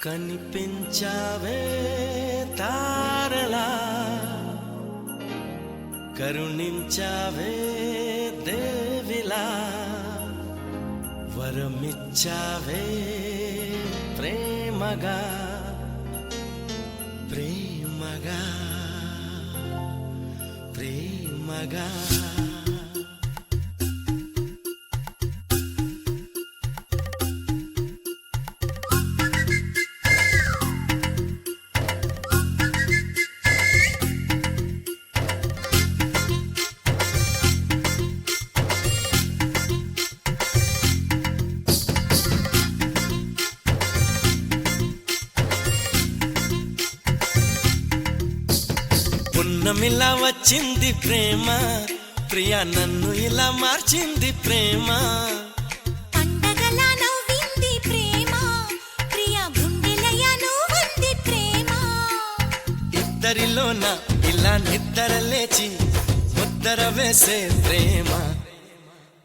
కనిపించావే తారలా కరుణించావే దేవిలా వరమిచ్చావే ప్రేమగా ప్రేమగా ప్రేమగా పున్నమిలా వచ్చింది ప్రేమ ప్రియా నన్ను ఇలా మార్చింది ప్రేమ పండగలా నవ్వింది ప్రేమ ప్రియా గుండెలయ నువ్వుంది ప్రేమ ఇద్దరిలోన ఇలా నిద్ర లేచి ముద్దర వేసే ప్రేమ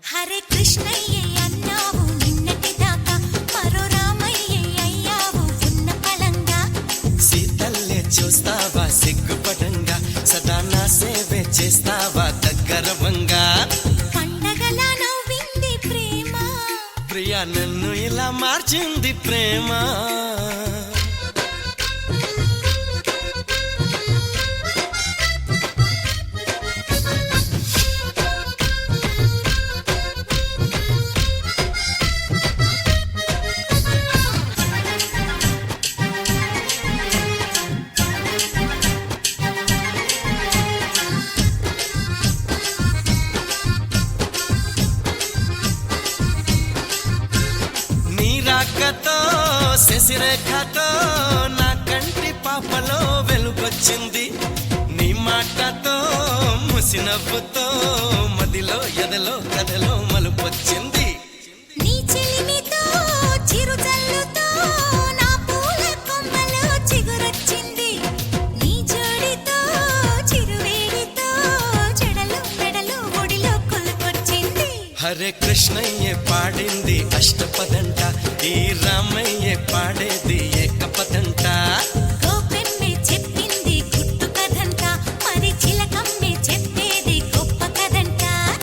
హరే కృష్ణయ్య అన్నావు నిన్నటి దాకా మరో రామయ్య అయ్యావు ఉన్న పళంగా సీతల్లే చూస్తావా సిగ్గుపడంగా సదా నా సేవే చేస్తావా దగ్గరవంగా పండగలా నవ్వింది ప్రేమ ప్రియా నన్ను ఇలా మార్చింది ప్రేమ రాకతో శశిరేఖతో నా కంటి పాపలో వెలుగొచ్చింది నీ మాటతో ముసినవ్వుతో మదిలో ఎదలో కథలో మలుపొచ్చింది నీ చెలిమితో చిరుజల్లుతో నా పూల కొమ్మలో చిగురొచ్చింది నీ జోడితో చిరువేడితో చెడలు మెడలు ఒడిలో కొలుకొచ్చింది హరే కృష్ణయ్య పాడింది అష్టపదంట ఈ